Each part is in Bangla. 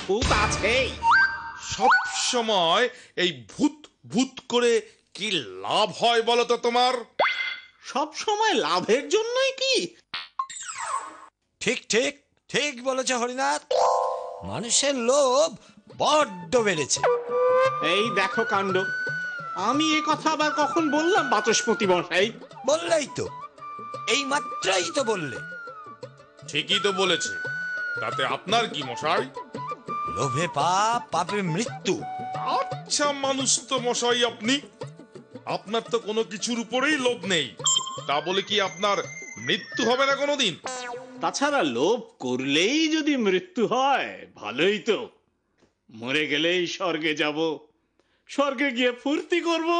ভূত আছে। সব সময় এই ভূত ভূত করে কি লাভ হয় বলো তো তোমার? সব সময় লাভের জন্যই কি? ঠিক ঠিক ঠিক বলেছ হরিনাথ, মানুষের লোভ বড্ড বেড়েছে। এই দেখো কাণ্ড, আমি এ কথা আবার কখন বললাম বাচস্পতি মশাই? বললেই তো, এই মাত্রই তো বললে। ঠিকই তো বলেছে, তাতে আপনার কি মশাই? লোভে পাপ, পাপে মৃত্যু। আচ্ছা মানুষ তো মশাই আপনি, আপনার তো কোনো কিছুর উপরেই লোভ নেই, তা বলে কি আপনার মৃত্যু হবে না কোনোদিন? তাছাড়া লোভ করলেই যদি মৃত্যু হয় ভালোই তো, মরে গেলেই স্বর্গে যাব, স্বর্গে গিয়ে ফুর্তি করব।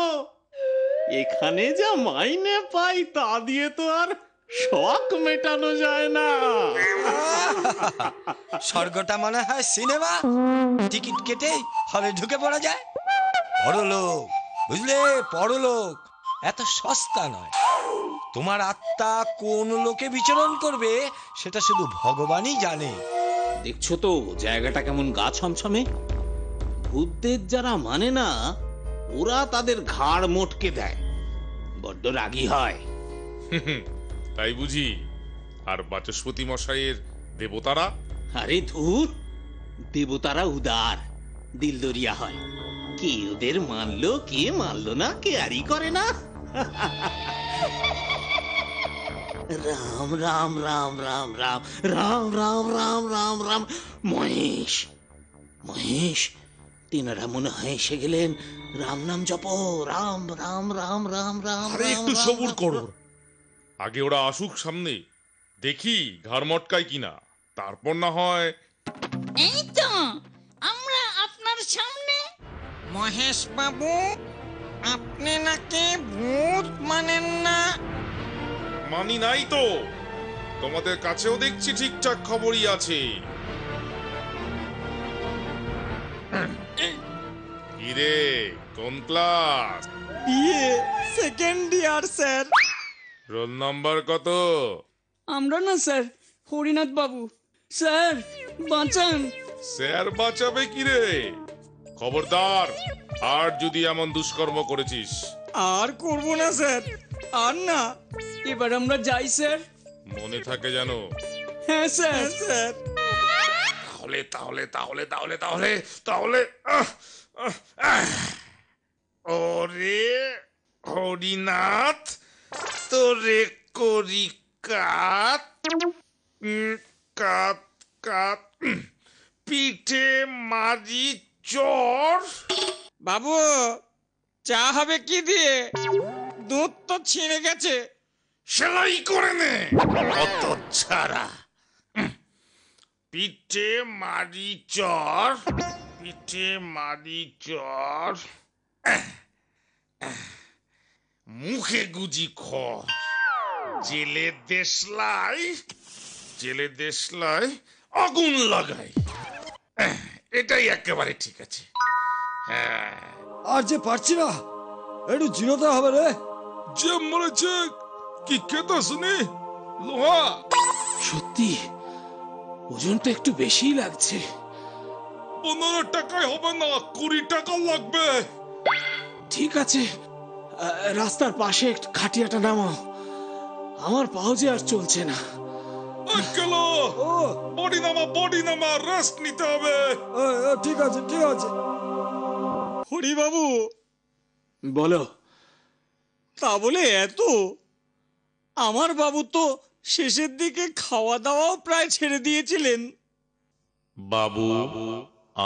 এখানে যা মাইনে পাই তা দিয়ে তো আর শখ মেটানো যায় না। স্বর্গটা মনে হয় সিনেমা, টিকিট কেটে হলে ঢুকে পড়া যায়। পরলোক, বুঝলে, পরলোক এত সস্তা নয়। তোমার আত্মা কোন লোকে বিচরণ করবে সেটা শুধু ভগবানই জানে। দেখছো তো জায়গাটা কেমন গা ছমছমে। ভূতদের যারা মানে না ওরা তাদের ঘাড় মোটকে দেয়, বড্ড রাগী হয়। তাই বুঝি? আর বাচস্পতি মশাইয়ের দেবতারা? আরে ধুর, দেবতারা উদার, দিলদরিয়া হয়। কে ওদের মানলো কে মানলো না কেয়ারই করে না। রাম রাম রাম রাম রাম রাম রাম রাম রাম রাম। মহেশ মহেশ, তিনারা মনে হয় এসে গেলেন। রাম নাম জপ, রাম রাম রাম রাম রাম। আরে একটু সবুর করো, আগে ওরা আসুক সামনে, দেখি ঘাড় মটকায় কিনা, তারপর না হয়। এই তো আমরা আপনার সামনে। মহেশ বাবু, আপনি নাকি ভূত মানেন না? মানি নাই তো, তোমাদের কাছেও দেখছি ঠিকঠাক খবরই আছে। কিরে, কোন class? BA second year sir. Roll number কত? আমরা না স্যার, হরিনাথ বাবু। স্যার বাঁচান। স্যার বাঁচাবে কিরে? খবরদার, আর যদি এমন দুষ্কর্ম করেছিস। আর করব না স্যার, আর না। এবার আমরা যাই স্যার। মনে থাকে জানো? হ্যাঁ স্যার। স্যার তাহলে তাহলে তাহলে তাহলে তাহলে তাহলে ওরে হরিনাথ, তোরে করি কাত কাত কাত, পিঠে মারি চর। বাবু, চা হবে কি দিয়ে? দুধ তো ছিঁড়ে গেছে। সেলাই করে নে অত ছাড়া। পিঠে মারি চর, পিঠে মারি চর, মুখে গুজি খড়, জেলে দেশলাই, জেলে দেশলাই আগুন লাগাই। এটাই একেবারে ঠিক আছে। হ্যাঁ, আর যে পারছি না, একটু জিরোতে হবে রে। যে মরেছে কি খেতে শুনি লোহা। সত্যি ওজনটা একটু বেশিই লাগছে। 15 টাকায় হবে না, 20 টাকা লাগবে। ঠিক আছে, রাস্তার পাশে একটু খাটিয়াটা নামাও, আমার পাও যে আর চলছে না। বডি নামা, রেস্ট নিতে হবে। ঠিক আছে ঠিক আছে। হরি বাবু, বলো। তা বলে এত? আমার বাবু তো শেষের দিকে খাওয়া দাওয়াও প্রায় ছেড়ে দিয়েছিলেন। বাবু,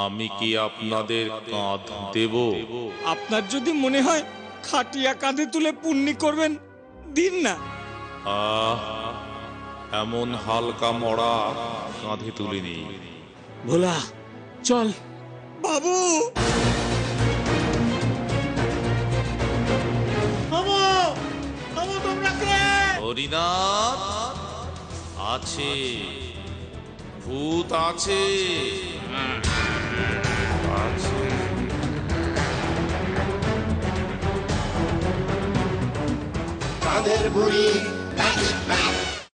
আমি কি আপনাদের কাঁধ দেব? আপনার যদি মনে হয় খাটিয়া কাঁধে তুলে পুণ্যি করবেন, দিন না। এমন হালকা মরা কাঁধে তুলিনি। ভোলা চল। বাবু, হরিনাথ আছে, ভূত আছে, আছে। তাদের বুড়ি